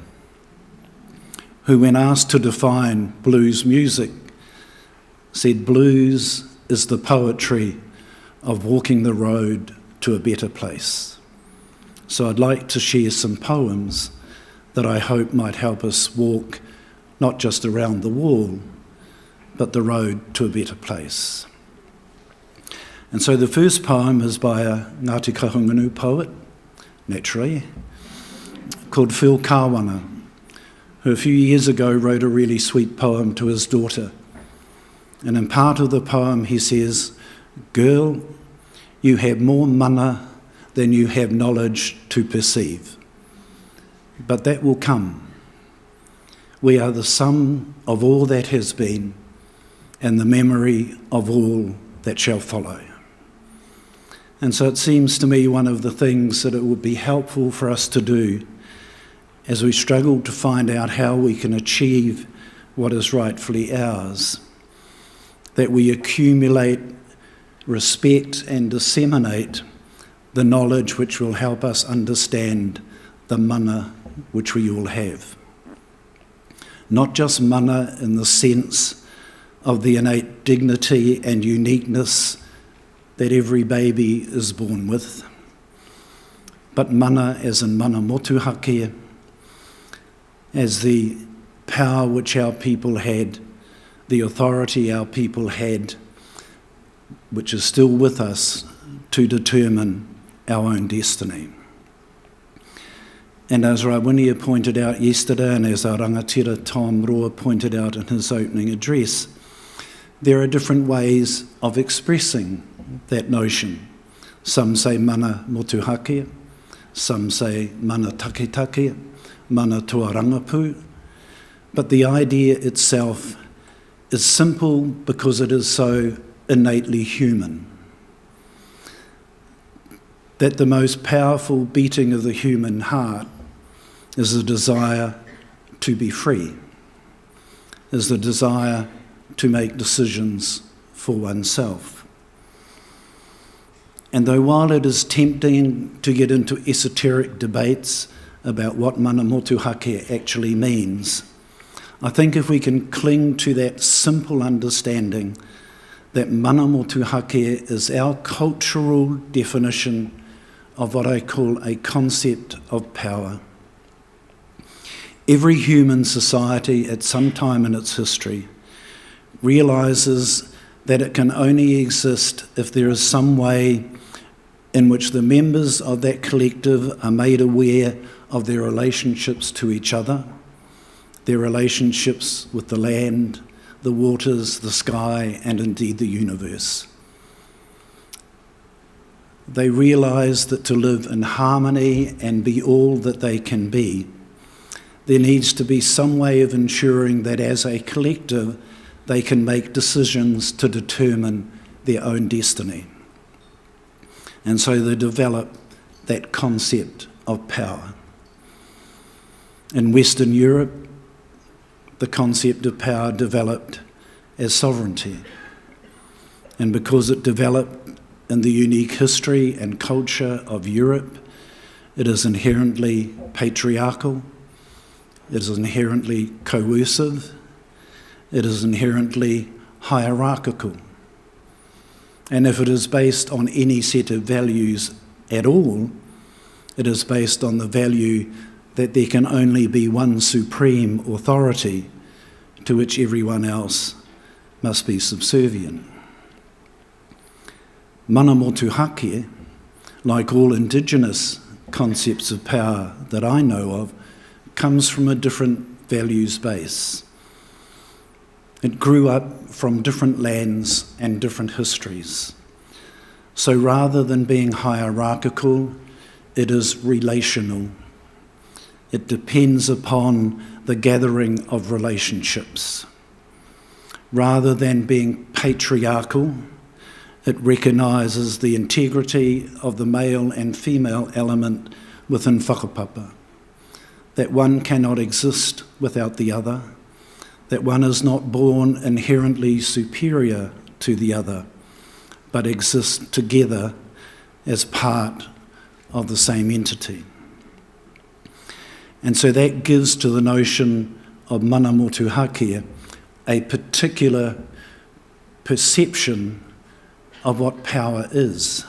who, when asked to define blues music, said blues is the poetry of walking the road to a better place. So I'd like to share some poems that I hope might help us walk not just around the wall, but the road to a better place. And so the first poem is by a Ngāti Kahungunu poet, naturally, called Phil Kāwana, who a few years ago wrote a really sweet poem to his daughter. And in part of the poem he says, "Girl, you have more mana than you have knowledge to perceive. But that will come. We are the sum of all that has been and the memory of all that shall follow." And so it seems to me one of the things that it would be helpful for us to do as we struggle to find out how we can achieve what is rightfully ours, that we accumulate, respect and disseminate the knowledge which will help us understand the mana which we all have. Not just mana in the sense of the innate dignity and uniqueness that every baby is born with, but mana as in mana motuhake, as the power which our people had, the authority our people had, which is still with us to determine our own destiny. And as Rawhinia pointed out yesterday, and as our rangatira Tom Roa pointed out in his opening address, there are different ways of expressing that notion. Some say mana motuhake, some say mana taketake, mana tuarangapu, but the idea itself is simple because it is so innately human. That the most powerful beating of the human heart is the desire to be free, is the desire to make decisions for oneself. And though while it is tempting to get into esoteric debates about what mana motuhake actually means, I think if we can cling to that simple understanding that mana motuhake is our cultural definition of what I call a concept of power. Every human society at some time in its history realises that it can only exist if there is some way in which the members of that collective are made aware of their relationships to each other, their relationships with the land, the waters, the sky, and indeed the universe. They realise that to live in harmony and be all that they can be, there needs to be some way of ensuring that as a collective they can make decisions to determine their own destiny. And so they develop that concept of power. In Western Europe, the concept of power developed as sovereignty. And because it developed in the unique history and culture of Europe, it is inherently patriarchal, it is inherently coercive, it is inherently hierarchical. And if it is based on any set of values at all, it is based on the value that there can only be one supreme authority to which everyone else must be subservient. Mana motuhake, like all indigenous concepts of power that I know of, comes from a different values base. It grew up from different lands and different histories. So rather than being hierarchical it is relational. It depends upon the gathering of relationships. Rather than being patriarchal, it recognises the integrity of the male and female element within whakapapa, that one cannot exist without the other, that one is not born inherently superior to the other, but exists together as part of the same entity. And so that gives to the notion of mana motuhake a particular perception of what power is.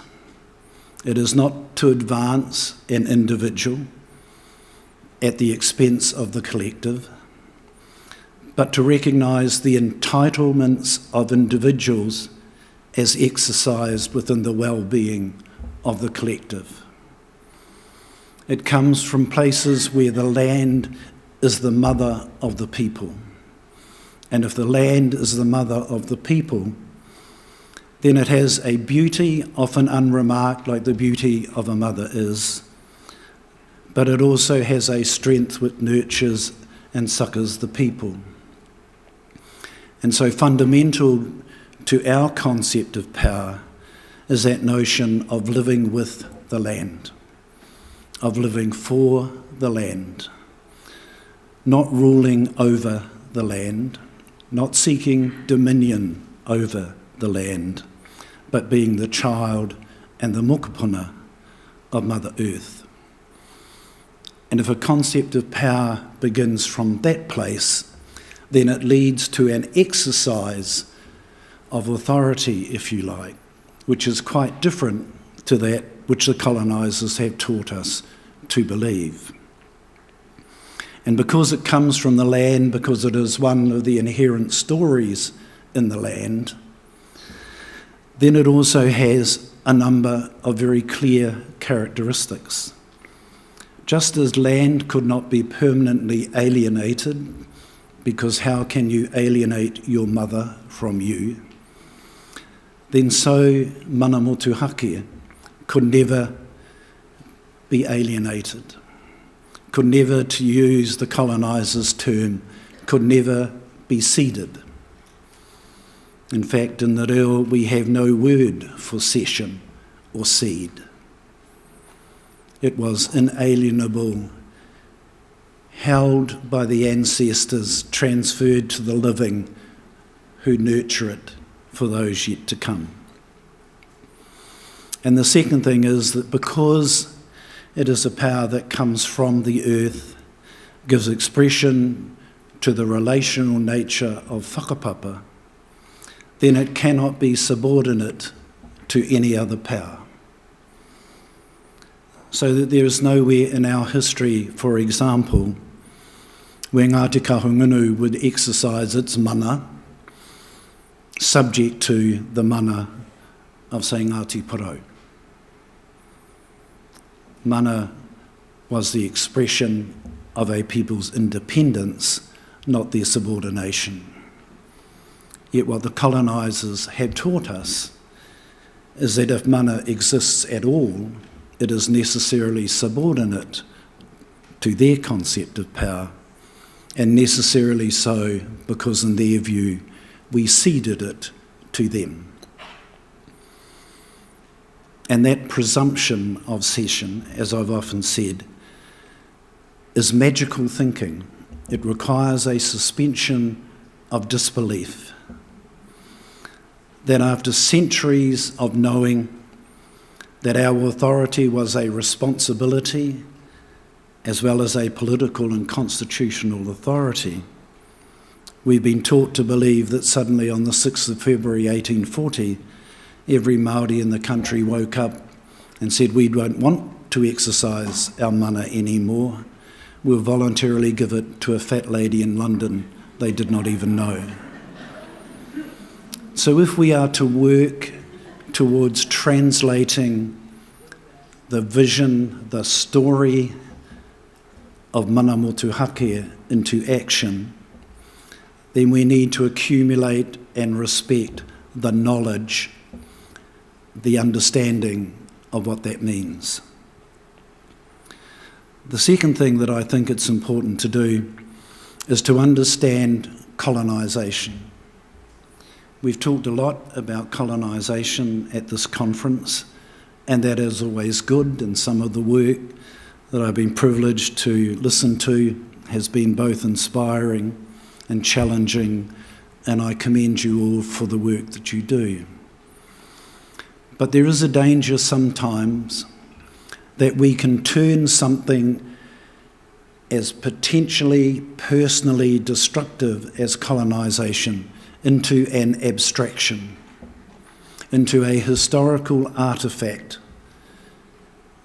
It is not to advance an individual at the expense of the collective, but to recognise the entitlements of individuals as exercised within the well-being of the collective. It comes from places where the land is the mother of the people. And if the land is the mother of the people, then it has a beauty often unremarked like the beauty of a mother is, but it also has a strength which nurtures and succours the people. And so fundamental to our concept of power is that notion of living with the land, of living for the land, not ruling over the land, not seeking dominion over the land, but being the child and the mokopuna of Mother Earth. And if a concept of power begins from that place, then it leads to an exercise of authority, if you like, which is quite different to that which the colonisers have taught us to believe. And because it comes from the land, because it is one of the inherent stories in the land, then it also has a number of very clear characteristics. Just as land could not be permanently alienated, because how can you alienate your mother from you? Then so mana motuhake could never be alienated, could never, to use the colonisers' term, could never be ceded. In fact, in the reo we have no word for cession or cede. It was inalienable, held by the ancestors, transferred to the living who nurture it for those yet to come. And the second thing is that because it is a power that comes from the earth, gives expression to the relational nature of whakapapa, then it cannot be subordinate to any other power. So that there is nowhere in our history, for example, where Ngāti Kahungunu would exercise its mana subject to the mana of, say, Ngāti Porou. Mana was the expression of a people's independence, not their subordination. Yet what the colonisers have taught us is that if mana exists at all, it is necessarily subordinate to their concept of power, and necessarily so because in their view we ceded it to them. And that presumption of cession, as I've often said, is magical thinking. It requires a suspension of disbelief. That after centuries of knowing that our authority was a responsibility as well as a political and constitutional authority, we've been taught to believe that suddenly on the 6th of February 1840, every Māori in the country woke up and said, we don't want to exercise our mana anymore. We'll voluntarily give it to a fat lady in London they did not even know. So if we are to work towards translating the vision, the story of mana motuhake into action, then we need to accumulate and respect the knowledge, the understanding of what that means. The second thing that I think it's important to do is to understand colonisation. We've talked a lot about colonisation at this conference, and that is always good, and some of the work that I've been privileged to listen to has been both inspiring and challenging, and I commend you all for the work that you do. But there is a danger sometimes that we can turn something as potentially personally destructive as colonisation into an abstraction, into a historical artefact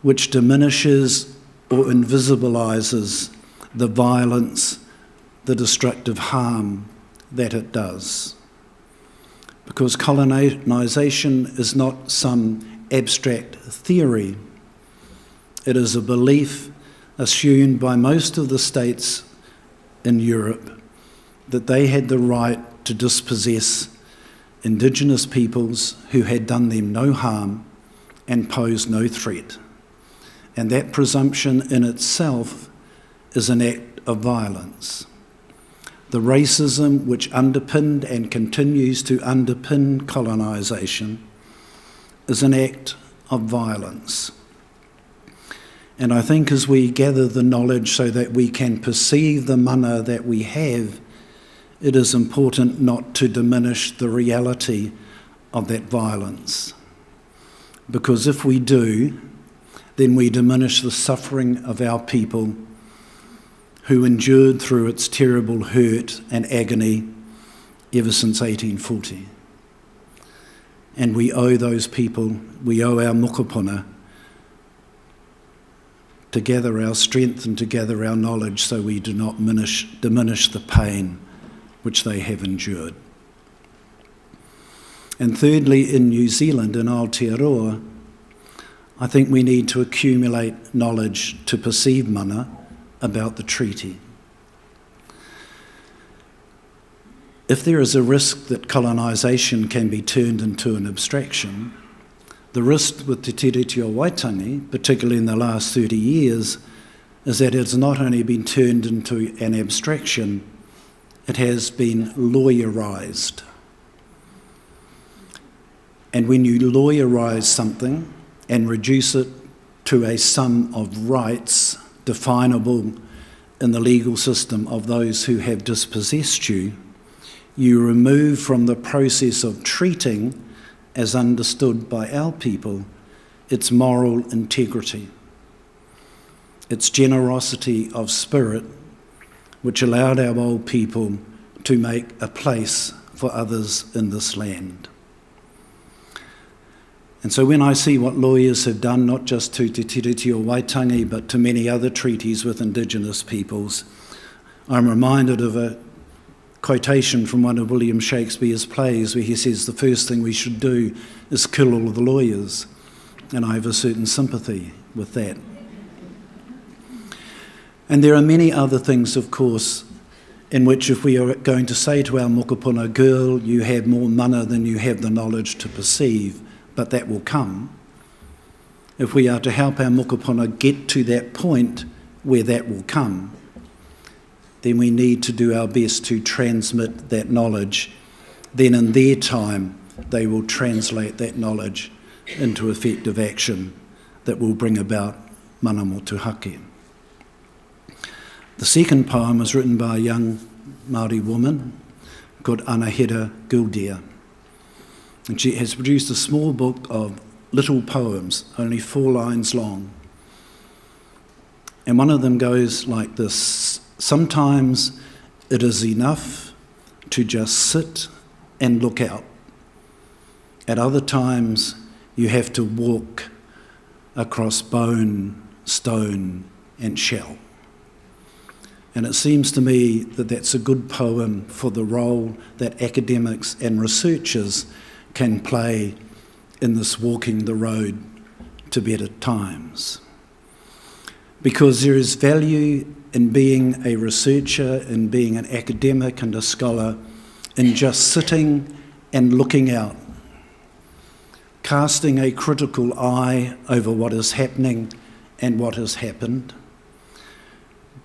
which diminishes or invisibilises the violence, the destructive harm that it does. Because colonisation is not some abstract theory. It is a belief assumed by most of the states in Europe that they had the right to dispossess Indigenous peoples who had done them no harm and posed no threat. And that presumption in itself is an act of violence. The racism which underpinned and continues to underpin colonisation is an act of violence. And I think as we gather the knowledge so that we can perceive the mana that we have, it is important not to diminish the reality of that violence. Because if we do, then we diminish the suffering of our people who endured through its terrible hurt and agony ever since 1840. And we owe those people, we owe our mokopuna, to gather our strength and to gather our knowledge so we do not diminish the pain which they have endured. And thirdly, in New Zealand, in Aotearoa, I think we need to accumulate knowledge to perceive mana about the treaty. If there is a risk that colonisation can be turned into an abstraction, the risk with Te Tiriti o Waitangi, particularly in the last 30 years, is that it's not only been turned into an abstraction, it has been lawyerised. And when you lawyerise something and reduce it to a sum of rights definable in the legal system of those who have dispossessed you, you remove from the process of treating, as understood by our people, its moral integrity, its generosity of spirit, which allowed our old people to make a place for others in this land. And so when I see what lawyers have done, not just to Te Tiriti o Waitangi, but to many other treaties with Indigenous peoples, I'm reminded of a quotation from one of William Shakespeare's plays where he says the first thing we should do is kill all the lawyers. And I have a certain sympathy with that. And there are many other things, of course, in which if we are going to say to our mokopuna, girl, you have more mana than you have the knowledge to perceive, but that will come. If we are to help our mokopuna get to that point where that will come, then we need to do our best to transmit that knowledge. Then in their time, they will translate that knowledge into effective action that will bring about mana motuhake. The second poem was written by a young Māori woman called Anahera Gildear. And she has produced a small book of little poems, only 4 lines long. And one of them goes like this: sometimes it is enough to just sit and look out. At other times, you have to walk across bone, stone, and shell. And it seems to me that that's a good poem for the role that academics and researchers can play in this walking the road to better times. Because there is value in being a researcher, in being an academic and a scholar, in just sitting and looking out, casting a critical eye over what is happening and what has happened,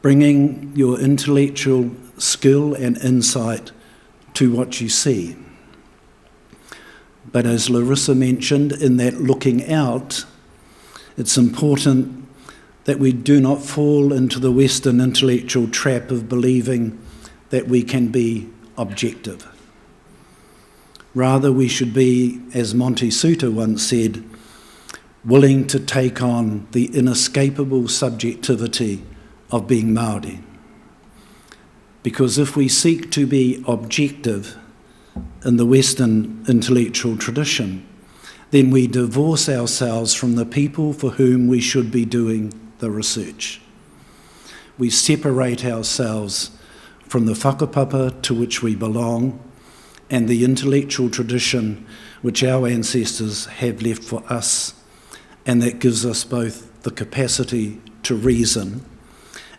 bringing your intellectual skill and insight to what you see. But as Larissa mentioned, in that looking out, it's important that we do not fall into the Western intellectual trap of believing that we can be objective. Rather, we should be, as Monty Suter once said, willing to take on the inescapable subjectivity of being Māori. Because if we seek to be objective in the Western intellectual tradition, then we divorce ourselves from the people for whom we should be doing the research. We separate ourselves from the whakapapa to which we belong and the intellectual tradition which our ancestors have left for us, and that gives us both the capacity to reason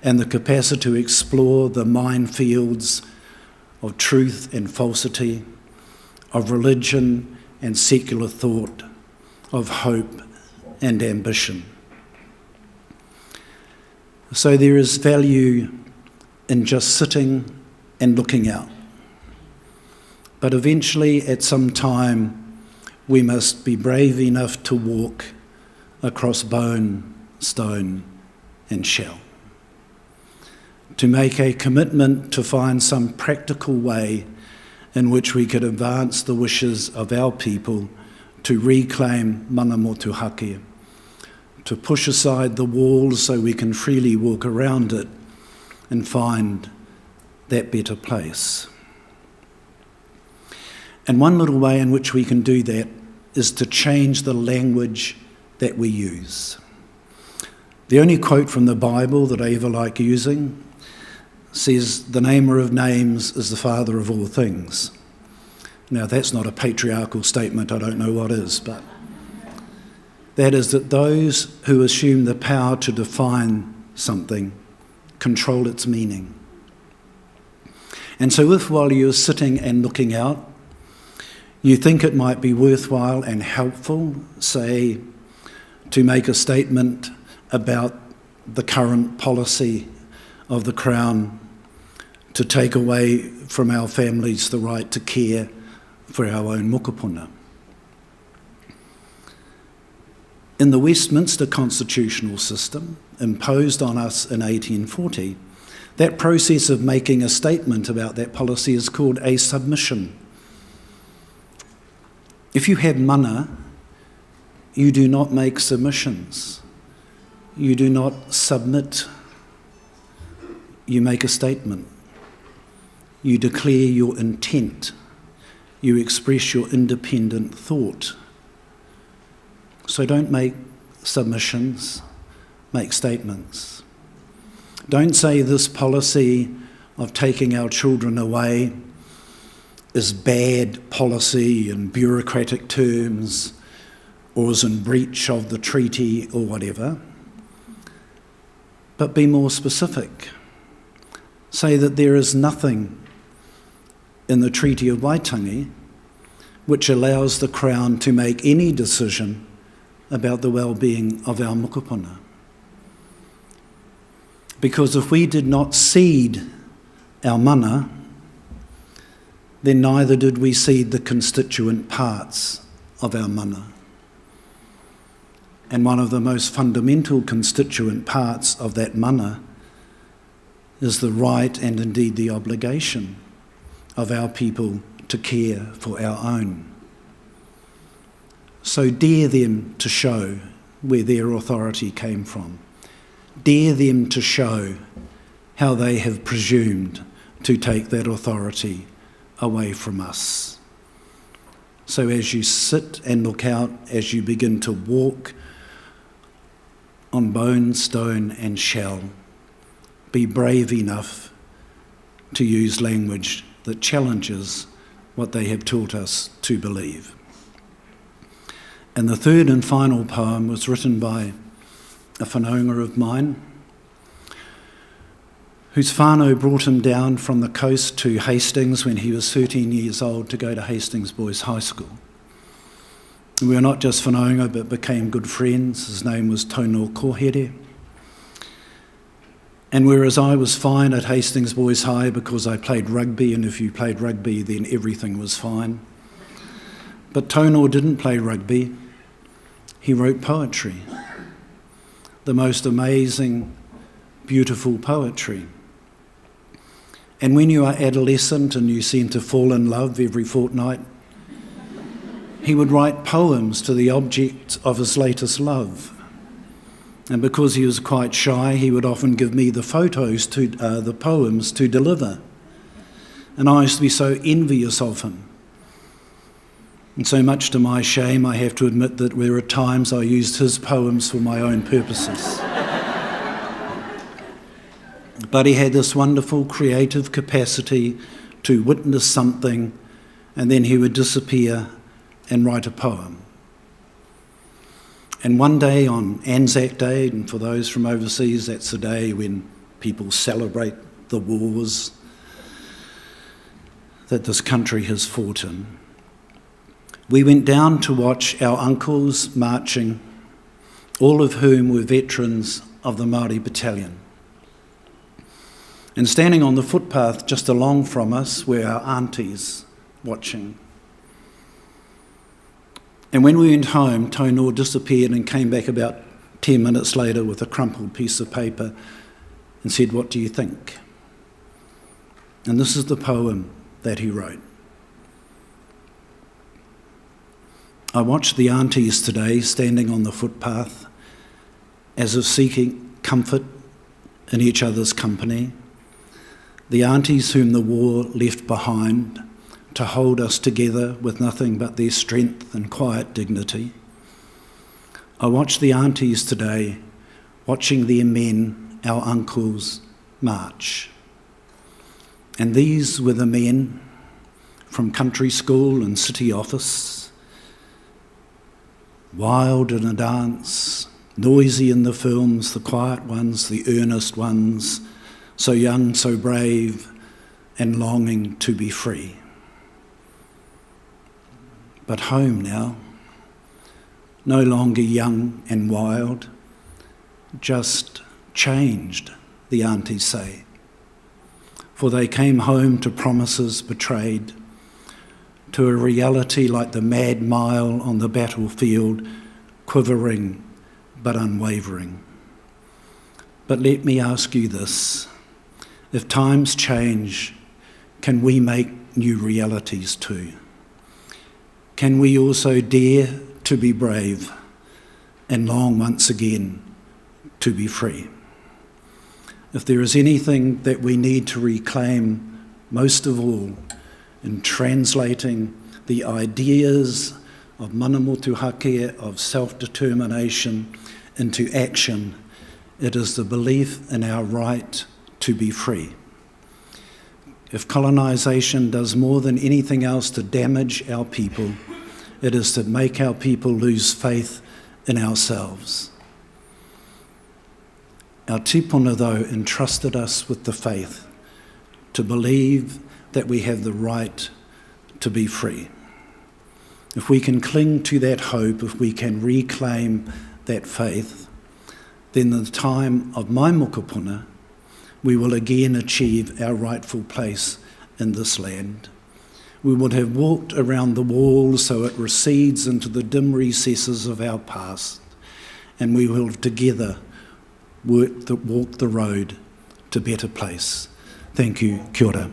and the capacity to explore the minefields of truth and falsity, of religion and secular thought, of hope and ambition. So there is value in just sitting and looking out. But eventually, at some time, we must be brave enough to walk across bone, stone, and shell. To make a commitment to find some practical way in which we could advance the wishes of our people to reclaim mana motuhake, to push aside the walls so we can freely walk around it and find that better place. And one little way in which we can do that is to change the language that we use. The only quote from the Bible that I ever like using says, "The namer of names is the father of all things." Now, that's not a patriarchal statement, I don't know what is, but that is that those who assume the power to define something control its meaning. And so if while you're sitting and looking out, you think it might be worthwhile and helpful, say, to make a statement about the current policy of the Crown to take away from our families the right to care for our own mokopuna. In the Westminster constitutional system, imposed on us in 1840, that process of making a statement about that policy is called a submission. If you have mana, you do not make submissions. You do not submit. You make a statement. You declare your intent. You express your independent thought. So don't make submissions, make statements. Don't say this policy of taking our children away is bad policy in bureaucratic terms or is in breach of the treaty or whatever. But be more specific. Say that there is nothing in the Treaty of Waitangi which allows the Crown to make any decision about the well-being of our mokopuna. Because if we did not cede our mana, then neither did we cede the constituent parts of our mana. And one of the most fundamental constituent parts of that mana is the right and indeed the obligation of our people to care for our own. So dare them to show where their authority came from. Dare them to show how they have presumed to take that authority away from us. So as you sit and look out, as you begin to walk on bone, stone and shell, be brave enough to use language that challenges what they have taught us to believe. And the third and final poem was written by a whanaunga of mine, whose whānau brought him down from the coast to Hastings when he was 13 years old to go to Hastings Boys High School. We were not just whanaunga, but became good friends. His name was Tono Kohere. And whereas I was fine at Hastings Boys High because I played rugby, and if you played rugby then everything was fine, but Tonor didn't play rugby. He wrote poetry, the most amazing, beautiful poetry. And when you are adolescent and you seem to fall in love every fortnight, he would write poems to the object of his latest love. And because he was quite shy, he would often give me the poems to deliver. And I used to be so envious of him. And so much to my shame, I have to admit that there are times I used his poems for my own purposes. But he had this wonderful creative capacity to witness something, and then he would disappear and write a poem. And one day on Anzac Day, and for those from overseas, that's the day when people celebrate the wars that this country has fought in, we went down to watch our uncles marching, all of whom were veterans of the Māori Battalion. And standing on the footpath just along from us were our aunties watching. And when we went home, Tonor disappeared and came back about 10 minutes later with a crumpled piece of paper and said, "What do you think?" And this is the poem that he wrote. I watched the aunties today standing on the footpath as if seeking comfort in each other's company. The aunties whom the war left behind to hold us together with nothing but their strength and quiet dignity. I watched the aunties today watching their men, our uncles, march. And these were the men from country school and city office, wild in a dance, noisy in the films, the quiet ones, the earnest ones, so young, so brave, and longing to be free. But home now, no longer young and wild, just changed, the aunties say. For they came home to promises betrayed, to a reality like the mad mile on the battlefield, quivering but unwavering. But let me ask you this, if times change, can we make new realities too? Can we also dare to be brave and long once again to be free? If there is anything that we need to reclaim most of all in translating the ideas of mana motuhake, of self-determination into action, it is the belief in our right to be free. If colonisation does more than anything else to damage our people, it is to make our people lose faith in ourselves. Our tupuna, though, entrusted us with the faith to believe that we have the right to be free. If we can cling to that hope, if we can reclaim that faith, then in the time of my mokopuna, we will again achieve our rightful place in this land. We would have walked around the wall so it recedes into the dim recesses of our past, and we will together walk the road to better place. Thank you. Kia ora.